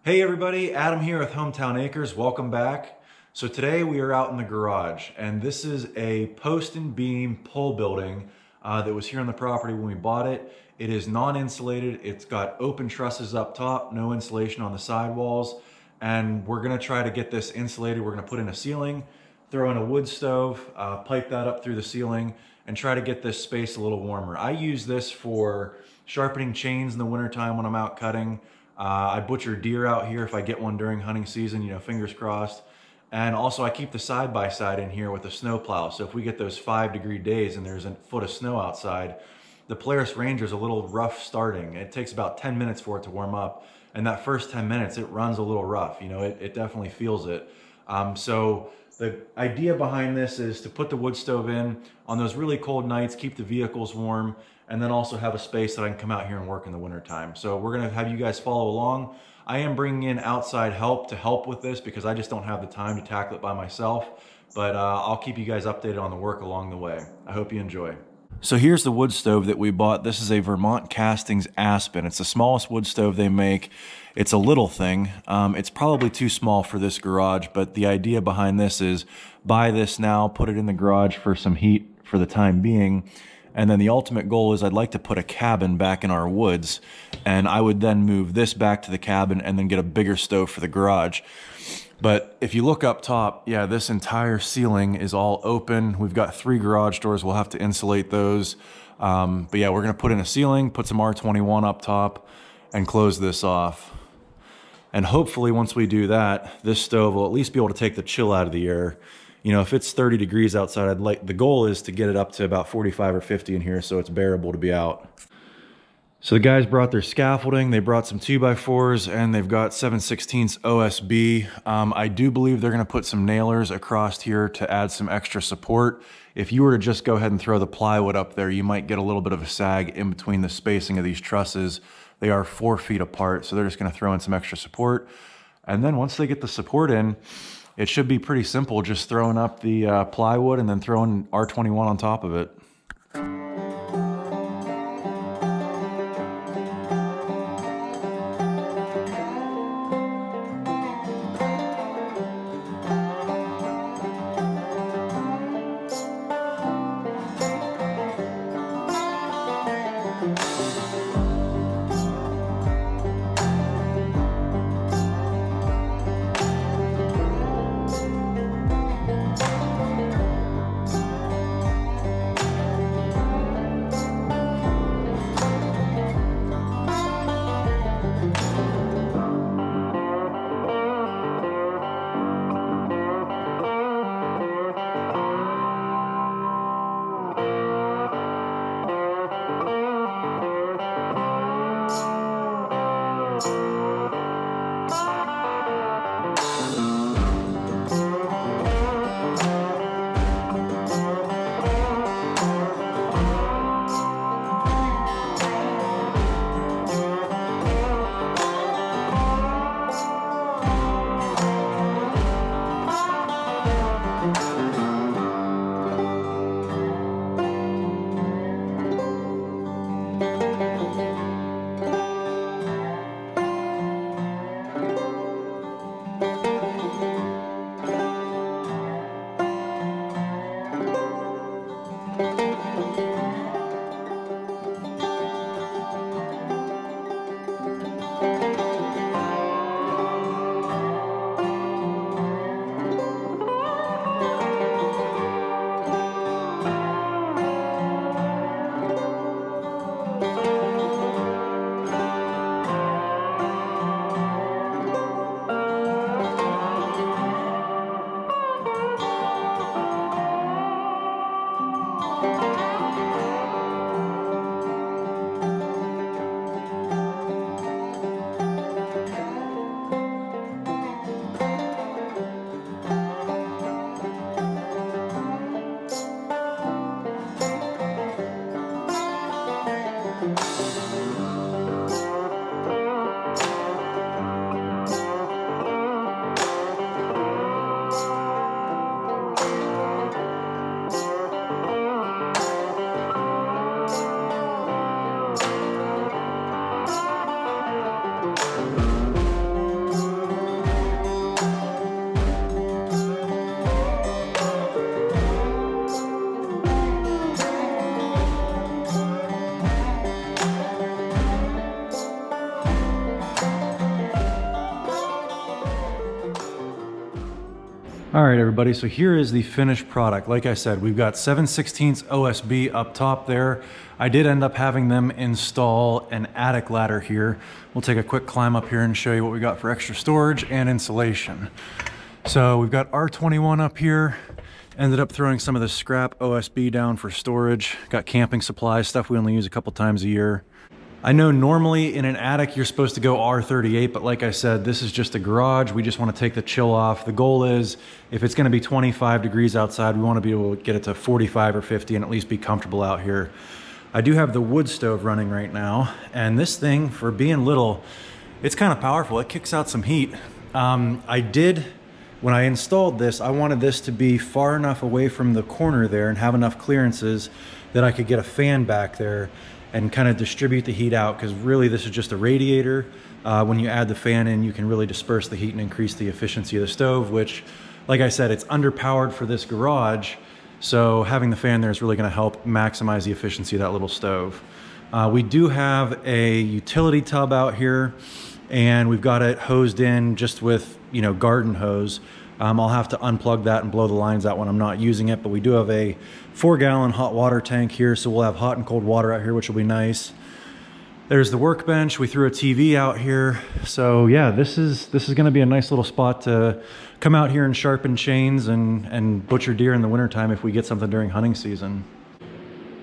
Hey everybody, Adam here with Hometown Acres. Welcome back. So today we are out in the garage, and this is a post and beam pole building that was here on the property when we bought it. It is non-insulated. It's got open trusses up top, no insulation on the sidewalls, and we're gonna try to get this insulated. We're gonna put in a ceiling, throw in a wood stove, pipe that up through the ceiling, and try to get this space a little warmer. I use this for sharpening chains in the wintertime when I'm out cutting. I butcher deer out here if I get one during hunting season, you know, fingers crossed. And also I keep the side-by-side in here with a snow plow. So if we get those 5-degree days and there's a foot of snow outside, the Polaris Ranger's a little rough starting. It takes about 10 minutes for it to warm up. And that first 10 minutes, it runs a little rough. You know, it definitely feels it. So the idea behind this is to put the wood stove in on those really cold nights, keep the vehicles warm, and then also have a space that I can come out here and work in the wintertime. So we're gonna have you guys follow along. I am bringing in outside help to help with this because I just don't have the time to tackle it by myself, but I'll keep you guys updated on the work along the way. I hope you enjoy. So here's the wood stove that we bought. This is a Vermont Castings Aspen. It's the smallest wood stove they make. It's a little thing. It's probably too small for this garage, but the idea behind this is buy this now, put it in the garage for some heat for the time being, and then the ultimate goal is I'd like to put a cabin back in our woods, and I would then move this back to the cabin and then get a bigger stove for the garage. But if you look up top, yeah, this entire ceiling is all open. We've got 3 garage doors. We'll have to insulate those. But yeah, we're gonna put in a ceiling, put some R21 up top, and close this off. And hopefully once we do that, this stove will at least be able to take the chill out of the air. You know, if it's 30 degrees outside, the goal is to get it up to about 45 or 50 in here so it's bearable to be out. So the guys brought their scaffolding, they brought some 2x4s, and they've got 7/16 OSB. I do believe they're gonna put some nailers across here to add some extra support. If you were to just go ahead and throw the plywood up there, you might get a little bit of a sag in between the spacing of these trusses. They are 4 feet apart, so they're just gonna throw in some extra support. And then once they get the support in, it should be pretty simple, just throwing up the plywood and then throwing R21 on top of it. All right, everybody, so here is the finished product. Like I said, we've got 7/16 OSB up top there. I did end up having them install an attic ladder here. We'll take a quick climb up here and show you what we got for extra storage and insulation. So we've got R21 up here. Ended up throwing some of the scrap OSB down for storage. Got camping supplies, stuff we only use a couple times a year. I know normally in an attic you're supposed to go R38, but like I said, this is just a garage. We just want to take the chill off. The goal is if it's going to be 25 degrees outside, we want to be able to get it to 45 or 50 and at least be comfortable out here. I do have the wood stove running right now, and this thing, for being little, it's kind of powerful. It kicks out some heat. When I installed this, I wanted this to be far enough away from the corner there and have enough clearances that I could get a fan back there and kind of distribute the heat out, because really this is just a radiator. When you add the fan in, you can really disperse the heat and increase the efficiency of the stove, which, like I said, it's underpowered for this garage. So having the fan there is really gonna help maximize the efficiency of that little stove. We do have a utility tub out here, and we've got it hosed in just with, garden hose. I'll have to unplug that and blow the lines out when I'm not using it, but we do have a 4-gallon hot water tank here, so we'll have hot and cold water out here, which will be nice. There's the workbench. We threw a TV out here. So yeah, this is gonna be a nice little spot to come out here and sharpen chains and butcher deer in the wintertime if we get something during hunting season.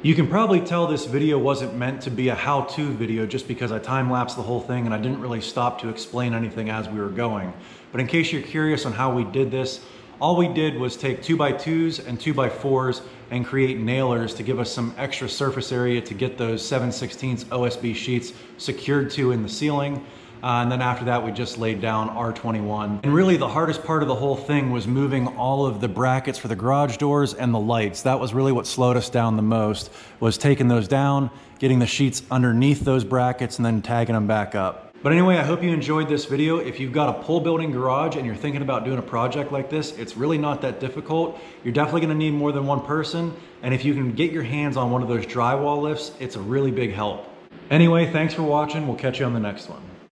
You can probably tell this video wasn't meant to be a how-to video just because I time-lapsed the whole thing and I didn't really stop to explain anything as we were going. But in case you're curious on how we did this, all we did was take 2x2s and 2x4s and create nailers to give us some extra surface area to get those 7/16 OSB sheets secured to in the ceiling. And then after that, we just laid down R21. And really the hardest part of the whole thing was moving all of the brackets for the garage doors and the lights. That was really what slowed us down the most, was taking those down, getting the sheets underneath those brackets, and then tagging them back up. But anyway, I hope you enjoyed this video. If you've got a pole building garage and you're thinking about doing a project like this, it's really not that difficult. You're definitely gonna need more than one person. And if you can get your hands on one of those drywall lifts, it's a really big help. Anyway, thanks for watching. We'll catch you on the next one.